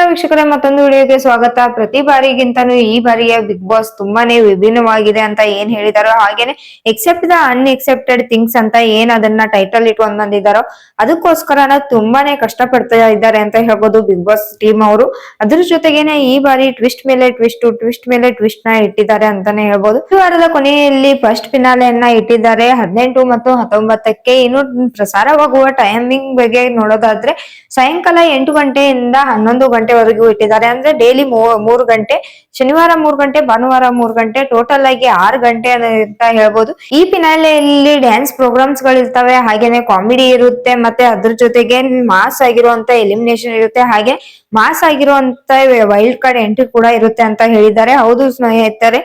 ವೀಕ್ಷಕರೇ, ಮತ್ತೊಂದು ವಿಡಿಯೋಗೆ ಸ್ವಾಗತ. ಪ್ರತಿ ಬಾರಿಗಿಂತನೂ ಈ ಬಾರಿಯ ಬಿಗ್ ಬಾಸ್ ತುಂಬಾನೇ ವಿಭಿನ್ನವಾಗಿದೆ ಅಂತ ಏನ್ ಹೇಳಿದಾರೋ, ಹಾಗೇನೆ ಎಕ್ಸೆಪ್ಟ್ ದ ಅನ್ಎಕ್ಸೆಪ್ಟೆಡ್ ಥಿಂಗ್ಸ್ ಅಂತ ಏನ್ ಅದನ್ನ ಟೈಟಲ್ ಇಟ್ಕೊಂಡ್ ಬಂದಿದ್ದಾರೋ ಅದಕ್ಕೋಸ್ಕರನ ತುಂಬಾನೇ ಕಷ್ಟ ಪಡ್ತಾ ಇದ್ದಾರೆ ಅಂತ ಹೇಳ್ಬೋದು ಬಿಗ್ ಬಾಸ್ ಟೀಮ್ ಅವರು. ಅದ್ರ ಜೊತೆಗೇನೆ ಈ ಬಾರಿ ಟ್ವಿಸ್ಟ್ ಮೇಲೆ ಟ್ವಿಸ್ಟ್ ಮೇಲೆ ಟ್ವಿಸ್ಟ್ ನ ಇಟ್ಟಿದ್ದಾರೆ ಅಂತಾನೆ ಹೇಳ್ಬೋದು. ಈ ವಾರದ ಕೊನೆಯಲ್ಲಿ ಫಸ್ಟ್ ಫಿನಾಲೆಯನ್ನ ಇಟ್ಟಿದ್ದಾರೆ 18 ಮತ್ತು 19ಕ್ಕೆ. ಇನ್ನು ಪ್ರಸಾರವಾಗುವ ಟೈಮಿಂಗ್ ಬಗ್ಗೆ ನೋಡೋದಾದ್ರೆ ಸಾಯಂಕಾಲ 8 ಗಂಟೆಯಿಂದ 11 ಗಂಟೆವರೆಗೂ ಇಟ್ಟಿದ್ದಾರೆ. ಅಂದ್ರೆ ಡೈಲಿ 3 ಗಂಟೆ, ಶನಿವಾರ 3 ಗಂಟೆ, ಭಾನುವಾರ 3 ಗಂಟೆ, ಟೋಟಲ್ ಆಗಿ 6 ಗಂಟೆ ಅಂತ ಹೇಳ್ಬೋದು. ಈ ಫಿನಾಲೆಯಲ್ಲಿ ಡ್ಯಾನ್ಸ್ ಪ್ರೋಗ್ರಾಮ್ಸ್ ಗಳಿರ್ತವೆ, ಹಾಗೇನೆ ಕಾಮಿಡಿ ಇರುತ್ತೆ, ಮತ್ತೆ ಅದ್ರ ಜೊತೆಗೆ ಮಾಸ್ ಆಗಿರುವಂತ ಎಲಿಮಿನೇಷನ್ ಇರುತ್ತೆ, ಹಾಗೆ ಮಾಸ್ ಆಗಿರುವಂತ ವೈಲ್ಡ್ ಕಾರ್ಡ್ ಎಂಟ್ರಿ ಕೂಡ ಇರುತ್ತೆ ಅಂತ ಹೇಳಿದ್ದಾರೆ. ಹೌದು ಸ್ನೇಹಿತರೆ,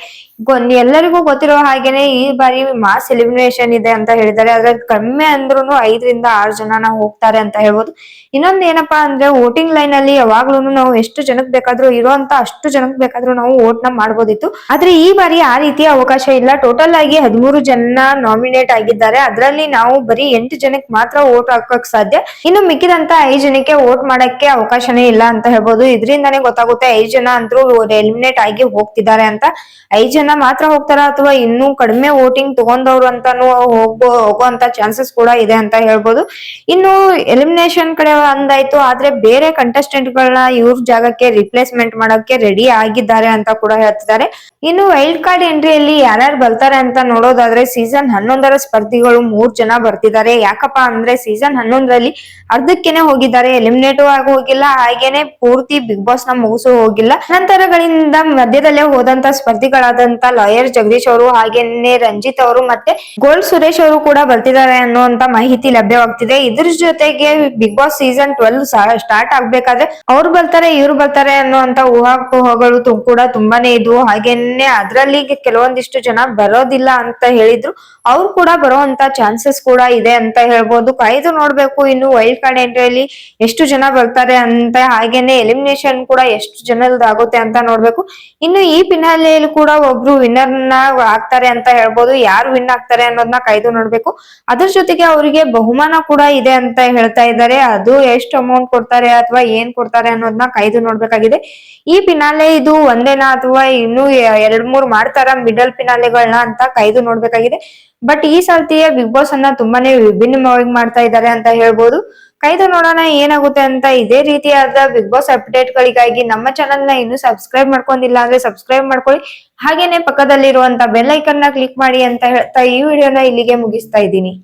ಎಲ್ಲರಿಗೂ ಗೊತ್ತಿರೋ ಹಾಗೇನೆ ಈ ಬಾರಿ ಮಾಸ್ ಎಲಿಮಿನೇಷನ್ ಇದೆ ಅಂತ ಹೇಳಿದ್ದಾರೆ. ಅದ್ರಲ್ಲಿ ಕಡಿಮೆ ಅಂದ್ರೂ 5ರಿಂದ 6 ಜನ ನಾವು ಹೋಗ್ತಾರೆ ಅಂತ ಹೇಳ್ಬೋದು. ಇನ್ನೊಂದ್ ಏನಪ್ಪಾ ಅಂದ್ರೆ ವೋಟಿಂಗ್ ಲೈನ್ ಅಲ್ಲಿ ಯಾವಾಗ್ಲೂ ನಾವು ಎಷ್ಟು ಜನಕ್ ಬೇಕಾದ್ರೂ ಇರುವಂತ ಅಷ್ಟು ಜನಕ್ ಬೇಕಾದ್ರೂ ನಾವು ವೋಟ್ ನ ಮಾಡ್ಬೋದಿತ್ತು. ಆದ್ರೆ ಈ ಬಾರಿ ಆ ರೀತಿಯ ಅವಕಾಶ ಇಲ್ಲ. ಟೋಟಲ್ ಆಗಿ 13 ಜನ ನಾಮಿನೇಟ್ ಆಗಿದ್ದಾರೆ. ಅದ್ರಲ್ಲಿ ನಾವು ಬರೀ 8 ಜನಕ್ಕೆ ಮಾತ್ರ ವೋಟ್ ಹಾಕಕ್ ಸಾಧ್ಯ. ಇನ್ನು ಮಿಕ್ಕಿದಂತ 5 ಜನಕ್ಕೆ ವೋಟ್ ಮಾಡಕ್ಕೆ ಅವಕಾಶನೇ ಇಲ್ಲ ಅಂತ ಹೇಳ್ಬೋದು. ಇದರಿಂದಾನೇ ಗೊತ್ತಾಗುತ್ತೆ 5 ಜನ ಅಂತೂ ಎಲಿಮಿನೇಟ್ ಆಗಿ ಹೋಗ್ತಿದ್ದಾರೆ ಅಂತ. 5 ಜನ ಮಾತ್ರ ಹೋಗ್ತಾರ ಅಥವಾ ಇನ್ನೂ ಕಡಿಮೆ ವೋಟಿಂಗ್ ತಗೊಂಡವ್ರು ಅಂತಾನು ಹೋಗುವಂತ ಚಾನ್ಸಸ್ ಕೂಡ ಇದೆ ಅಂತ ಹೇಳ್ಬೋದು. ಇನ್ನು ಎಲಿಮಿನೇಷನ್ ಕಡೆ ಅಂದಾಯ್ತು, ಆದ್ರೆ ಬೇರೆ ಕಂಟೆಸ್ಟೆಂಟ್ ಗಳನ್ನ ಇವ್ರ ಜಾಗಕ್ಕೆ ರಿಪ್ಲೇಸ್ಮೆಂಟ್ ಮಾಡಕ್ಕೆ ರೆಡಿ ಆಗಿದ್ದಾರೆ ಅಂತ ಕೂಡ ಹೇಳ್ತಿದ್ದಾರೆ. ಇನ್ನು ವೈಲ್ಡ್ ಕಾರ್ಡ್ ಎಂಟ್ರಿಯಲ್ಲಿ ಯಾರ್ಯಾರು ಬರ್ತಾರೆ ಅಂತ ನೋಡೋದಾದ್ರೆ ಸೀಸನ್ 11ರ ಸ್ಪರ್ಧಿಗಳು 3 ಜನ ಬರ್ತಿದ್ದಾರೆ. ಯಾಕಪ್ಪ ಅಂದ್ರೆ ಸೀಸನ್ 11ರಲ್ಲಿ ಅರ್ಧಕ್ಕೆನೆ ಹೋಗಿದ್ದಾರೆ, ಎಲಿಮಿನೇಟ್ ಆಗಿ ಹೋಗಿಲ್ಲ, ಹಾಗೇನೆ ಪೂರ್ತಿ ಬಿಗ್ ಬಾಸ್ ನ ಮುಗಿಸು ಹೋಗಿಲ್ಲ. ನಂತರಗಳಿಂದ ಮಧ್ಯದಲ್ಲೇ ಹೋದಂತ ಸ್ಪರ್ಧಿಗಳಾದಂತ ಲಾಯರ್ ಜಗದೀಶ್ ಅವರು, ಹಾಗೇನೆ ರಂಜಿತ್ ಅವರು, ಮತ್ತೆ ಗೋಲ್ಡ್ ಸುರೇಶ್ ಅವರು ಕೂಡ ಬರ್ತಿದ್ದಾರೆ ಅನ್ನುವಂತ ಮಾಹಿತಿ ಲಭ್ಯವಾಗ್ತಿದೆ. ಇದ್ರ ಜೊತೆಗೆ ಬಿಗ್ ಬಾಸ್ ಸೀಸನ್ 12 ಸ್ಟಾರ್ಟ್ ಆಗ್ಬೇಕಾದ್ರೆ ಅವ್ರು ಬರ್ತಾರೆ ಇವ್ರು ಬರ್ತಾರೆ ಅನ್ನುವಂತ ಊಹಾಪೋಹಗಳು ಕೂಡ ತುಂಬಾನೇ ಇದ್ವು. ಹಾಗೇನೆ ಅದ್ರಲ್ಲಿ ಕೆಲವೊಂದಿಷ್ಟು ಜನ ಬರೋದಿಲ್ಲ ಅಂತ ಹೇಳಿದ್ರು, ಅವ್ರು ಕೂಡ ಬರುವಂತ ಚಾನ್ಸಸ್ ಕೂಡ ಇದೆ ಅಂತ ಹೇಳ್ಬೋದು. ಕಾಯ್ದು ನೋಡ್ಬೇಕು ಇನ್ನು ವೈಲ್ಡ್ ಕಾರ್ಡ್ ಎಂಟ್ರಿಯಲ್ಲಿ ಎಷ್ಟು ಜನ ಬರ್ತಾರೆ ಅಂತ, ಹಾಗೇನೆ ಎಲಿಮಿನೇಷನ್ ಕೂಡ ಎಷ್ಟು ಜನರದ್ದು ಆಗುತ್ತೆ ಅಂತ ನೋಡ್ಬೇಕು. ಇನ್ನು ಈ ಫಿನಾಲೆಯಲ್ಲಿ ಕೂಡ ಒಬ್ರು ವಿನ್ನರ್ ನ ಆಗ್ತಾರೆ ಅಂತ ಹೇಳ್ಬೋದು. ಯಾರು ವಿನ್ ಆಗ್ತಾರೆ ಅನ್ನೋದನ್ನ ಕಾಯ್ದು ನೋಡ್ಬೇಕು. ಅದ್ರ ಜೊತೆಗೆ ಅವರಿಗೆ ಬಹುಮಾನ ಕೂಡ ಇದೆ ಅಂತ ಹೇಳ್ತಾ ಇದ್ದಾರೆ. ಅದು ಎಷ್ಟು ಅಮೌಂಟ್ ಕೊಡ್ತಾರೆ ಅಥವಾ ಏನ್ ಕೊಡ್ತಾರೆ ಅನ್ನೋದನ್ನ ಕಾಯ್ದು ನೋಡ್ಬೇಕಾಗಿದೆ. ಈ ಫಿನಾಲೆ ಇದು ಒಂದೇನಾ ಅಥವಾ ಇನ್ನು 2-3 ಮಾಡ್ತಾರ ಮಿಡಲ್ ಫಿನಾಲೆಗಳನ್ನ ಅಂತ ಕಾಯ್ದು ನೋಡ್ಬೇಕಾಗಿದೆ. ಬಟ್ ಈ ಸರ್ತಿಯ ಬಿಗ್ ಬಾಸ್ ಅನ್ನ ತುಂಬಾನೇ ವಿಭಿನ್ನವಾಗಿ ಮಾಡ್ತಾ ಇದ್ದಾರೆ ಅಂತ ಹೇಳ್ಬೋದು. ಕಾಯ್ದು ನೋಡೋಣ ಏನಾಗುತ್ತೆ ಅಂತ. ಇದೇ ರೀತಿಯಾದ ಬಿಗ್ ಬಾಸ್ ಅಪ್ಡೇಟ್ ಗಳಿಗಾಗಿ ನಮ್ಮ ಚಾನೆಲ್ ನ ಇನ್ನು ಸಬ್ಸ್ಕ್ರೈಬ್ ಮಾಡ್ಕೊಂಡಿಲ್ಲ ಅಂದ್ರೆ ಸಬ್ಸ್ಕ್ರೈಬ್ ಮಾಡ್ಕೊಳ್ಳಿ. ಹಾಗೇನೆ ಪಕ್ಕದಲ್ಲಿರುವಂತ ಬೆಲ್ ಐಕನ್ ನ ಕ್ಲಿಕ್ ಮಾಡಿ ಅಂತ ಹೇಳ್ತಾ ಈ ವಿಡಿಯೋನ ಇಲ್ಲಿಗೆ ಮುಗಿಸ್ತಾ ಇದ್ದೀನಿ.